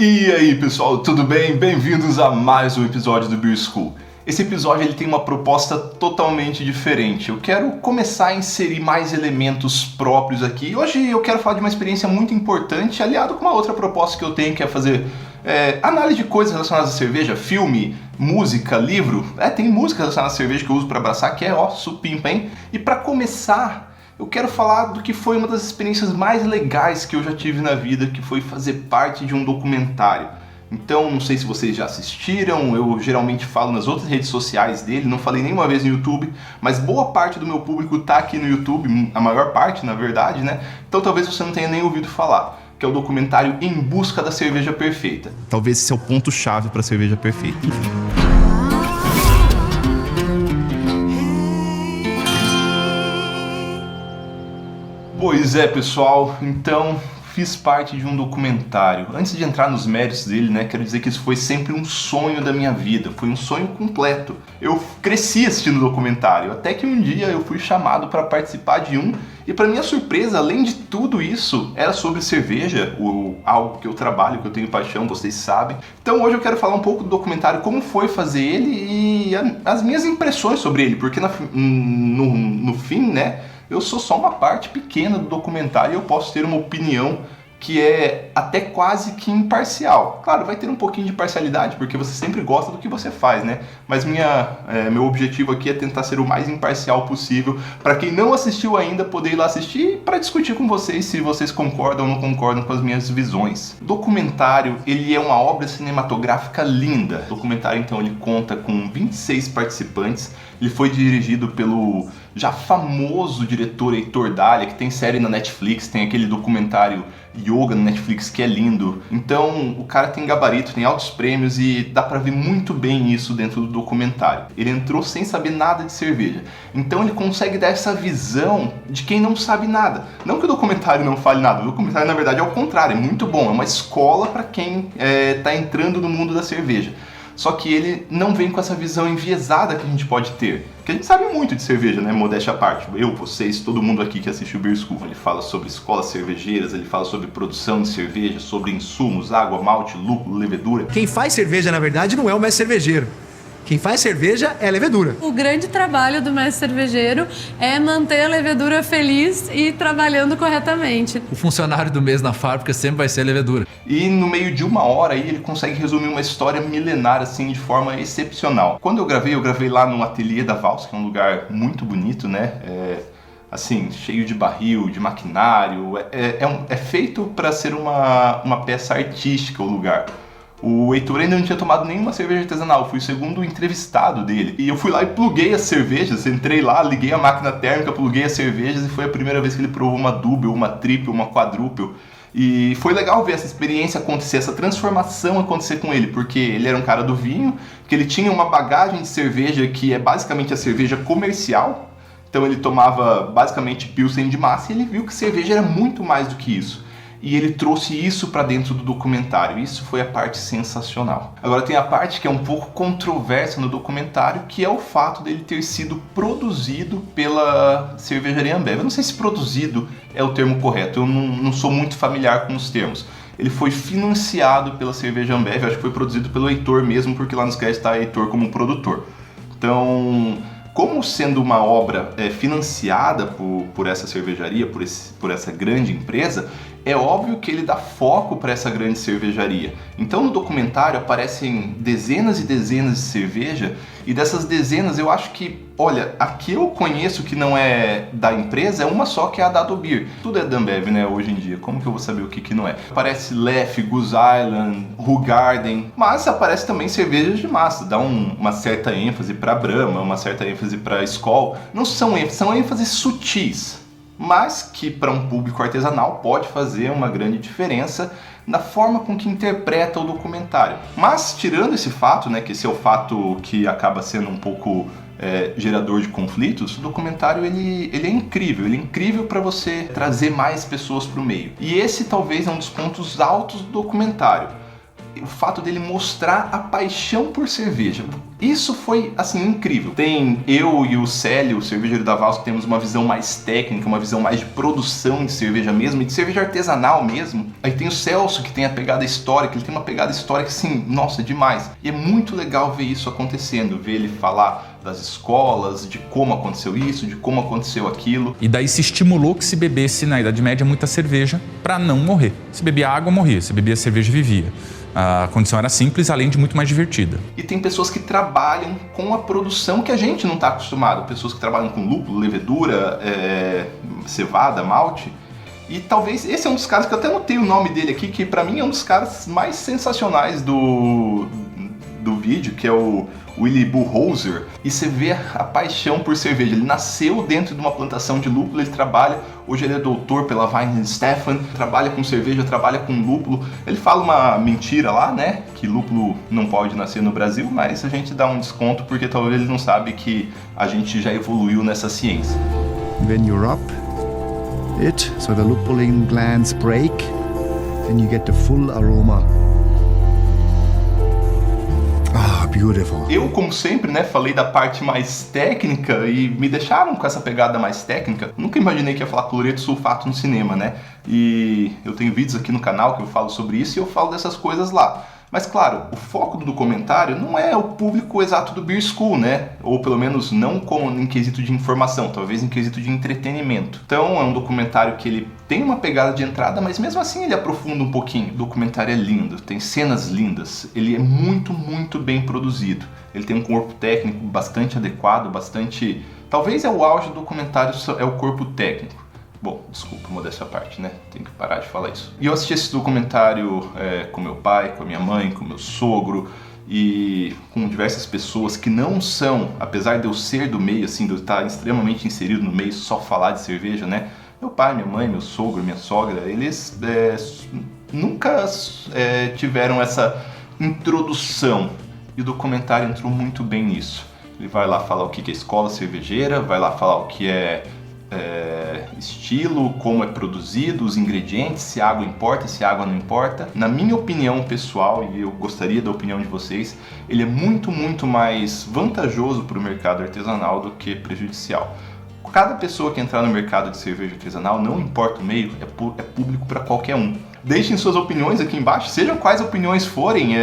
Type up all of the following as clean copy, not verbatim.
E aí pessoal, tudo bem? Bem-vindos a mais um episódio do Beer School. Esse episódio ele tem uma proposta totalmente diferente. Eu quero começar a inserir mais elementos próprios aqui. Hoje eu quero falar de uma experiência muito importante, aliado com uma outra proposta que eu tenho, que é fazer análise de coisas relacionadas à cerveja, filme, música, livro. Tem música relacionada à cerveja que eu uso para abraçar, que é supimpa, hein? E para começar, eu quero falar do que foi uma das experiências mais legais que eu já tive na vida, que foi fazer parte de um documentário. Então, não sei se vocês já assistiram, eu geralmente falo nas outras redes sociais dele, não falei nenhuma vez no YouTube, mas boa parte do meu público tá aqui no YouTube, a maior parte, na verdade, né? Então talvez você não tenha nem ouvido falar, que é o documentário Em Busca da Cerveja Perfeita. Talvez esse é o ponto-chave para a cerveja perfeita. Pois é, pessoal, então fiz parte de um documentário. Antes de entrar nos méritos dele, né, quero dizer que isso foi sempre um sonho da minha vida, foi um sonho completo. Eu cresci assistindo documentário, até que um dia eu fui chamado para participar de um, e para minha surpresa, além de tudo isso, era sobre cerveja, algo que eu trabalho, que eu tenho paixão, vocês sabem. Então hoje eu quero falar um pouco do documentário, como foi fazer ele e as minhas impressões sobre ele, porque no fim, né, eu sou só uma parte pequena do documentário e eu posso ter uma opinião que é até quase que imparcial. Claro, vai ter um pouquinho de parcialidade, porque você sempre gosta do que você faz, né? Mas meu objetivo aqui é tentar ser o mais imparcial possível, para quem não assistiu ainda poder ir lá assistir para discutir com vocês se vocês concordam ou não concordam com as minhas visões. O documentário, ele é uma obra cinematográfica linda. O documentário, então, ele conta com 26 participantes. Ele foi dirigido pelo já famoso diretor Heitor Dália, que tem série na Netflix, tem aquele documentário Yoga na Netflix que é lindo. Então o cara tem gabarito, tem altos prêmios e dá pra ver muito bem isso dentro do documentário. Ele entrou sem saber nada de cerveja, então ele consegue dar essa visão de quem não sabe nada. Não que o documentário não fale nada, o documentário na verdade é o contrário, é muito bom, é uma escola para quem tá entrando no mundo da cerveja. Só que ele não vem com essa visão enviesada que a gente pode ter. Porque a gente sabe muito de cerveja, né? Modéstia à parte. Eu, vocês, todo mundo aqui que assiste o Beer School. Ele fala sobre escolas cervejeiras, ele fala sobre produção de cerveja, sobre insumos, água, malte, lúpulo, levedura. Quem faz cerveja, na verdade, não é o mestre cervejeiro. Quem faz cerveja é a levedura. O grande trabalho do mestre cervejeiro é manter a levedura feliz e trabalhando corretamente. O funcionário do mês na fábrica sempre vai ser a levedura. E no meio de uma hora aí ele consegue resumir uma história milenar assim de forma excepcional. Quando eu gravei lá no ateliê da Vals, que é um lugar muito bonito, né? Assim, cheio de barril, de maquinário. É feito para ser uma peça artística o lugar. O Heitor ainda não tinha tomado nenhuma cerveja artesanal, eu fui o segundo entrevistado dele. E eu fui lá e pluguei as cervejas, entrei lá, liguei a máquina térmica, pluguei as cervejas e foi a primeira vez que ele provou uma double, uma triple, uma quadruple. E foi legal ver essa experiência acontecer, essa transformação acontecer com ele, porque ele era um cara do vinho, que ele tinha uma bagagem de cerveja que é basicamente a cerveja comercial. Então ele tomava basicamente pilsen de massa e ele viu que cerveja era muito mais do que isso. E ele trouxe isso para dentro do documentário. Isso foi a parte sensacional. Agora tem a parte que é um pouco controversa no documentário, que é o fato dele ter sido produzido pela cervejaria Ambev. Eu não sei se produzido é o termo correto, eu não sou muito familiar com os termos. Ele foi financiado pela cerveja Ambev, acho que foi produzido pelo Heitor mesmo, porque lá nos créditos está Heitor como produtor. Então, como sendo uma obra financiada por essa cervejaria, por essa grande empresa, é óbvio que ele dá foco para essa grande cervejaria. Então no documentário aparecem dezenas e dezenas de cerveja, e dessas dezenas eu acho que, olha, a que eu conheço que não é da empresa é uma só, que é a Dado Beer. Tudo é da Ambev, né, hoje em dia, como que eu vou saber o que não é? Aparece Leffe, Goose Island, Hoegaarden, mas aparece também cervejas de massa, dá uma certa ênfase para Brahma, uma certa ênfase para Skol. Não são ênfases sutis, mas que para um público artesanal pode fazer uma grande diferença na forma com que interpreta o documentário. Mas tirando esse fato, né, que esse é o fato que acaba sendo um pouco gerador de conflitos, o documentário ele é incrível para você trazer mais pessoas para o meio. E esse talvez é um dos pontos altos do documentário. O fato dele mostrar a paixão por cerveja. Isso foi, assim, incrível. Tem eu e o Célio, o cervejeiro da Vals, que temos uma visão mais técnica, uma visão mais de produção de cerveja mesmo, e de cerveja artesanal mesmo. Aí tem o Celso, que tem a pegada histórica, ele tem uma pegada histórica, assim, nossa, demais. E é muito legal ver isso acontecendo, ver ele falar das escolas, de como aconteceu isso, de como aconteceu aquilo. E daí se estimulou que se bebesse na Idade Média muita cerveja para não morrer. Se bebia água, morria. Se bebia cerveja, vivia. A condição era simples, além de muito mais divertida. E tem pessoas que trabalham com a produção que a gente não está acostumado. Pessoas que trabalham com lúpulo, levedura, cevada, malte. E talvez esse é um dos caras que eu até anotei o nome dele aqui, que pra mim é um dos caras mais sensacionais do vídeo, que é o Willy Buchholzer. E você vê a paixão por cerveja. Ele nasceu dentro de uma plantação de lúpulo, ele trabalha, hoje ele é doutor pela Weihenstephan, trabalha com cerveja, trabalha com lúpulo. Ele fala uma mentira lá, né, que lúpulo não pode nascer no Brasil, mas a gente dá um desconto porque talvez ele não sabe que a gente já evoluiu nessa ciência. When you rub it, so the lupulin glands break, then you get the full aroma. Ah, beautiful. Eu, como sempre, né, falei da parte mais técnica e me deixaram com essa pegada mais técnica. Nunca imaginei que ia falar cloreto sulfato no cinema, né? E eu tenho vídeos aqui no canal que eu falo sobre isso e eu falo dessas coisas lá. Mas claro, o foco do documentário não é o público exato do Beer School, né? Ou pelo menos não em quesito de informação, talvez em quesito de entretenimento. Então é um documentário que ele tem uma pegada de entrada, mas mesmo assim ele aprofunda um pouquinho. O documentário é lindo, tem cenas lindas, ele é muito, muito bem produzido. Ele tem um corpo técnico bastante adequado, bastante... Talvez é o auge do documentário, é o corpo técnico. Bom, desculpa, modéstia à parte, né? Tenho que parar de falar isso. E eu assisti esse documentário com meu pai, com a minha mãe, com meu sogro e com diversas pessoas que não são, apesar de eu ser do meio, assim, de eu estar extremamente inserido no meio, só falar de cerveja, né? Meu pai, minha mãe, meu sogro, minha sogra, eles nunca tiveram essa introdução. E o documentário entrou muito bem nisso. Ele vai lá falar o que é escola cervejeira, vai lá falar o que é estilo, como é produzido, os ingredientes, se a água importa, se a água não importa. Na minha opinião pessoal, e eu gostaria da opinião de vocês, ele é muito, muito mais vantajoso para o mercado artesanal do que prejudicial. Cada pessoa que entrar no mercado de cerveja artesanal, não importa o meio, é público para qualquer um. Deixem suas opiniões aqui embaixo, sejam quais opiniões forem,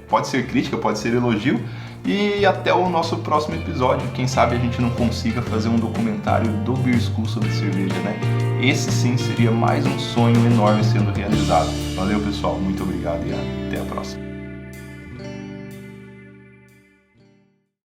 pode ser crítica, pode ser elogio. E até o nosso próximo episódio. Quem sabe a gente não consiga fazer um documentário do Beer School sobre cerveja, né? Esse sim seria mais um sonho enorme sendo realizado. Valeu, pessoal. Muito obrigado e até a próxima.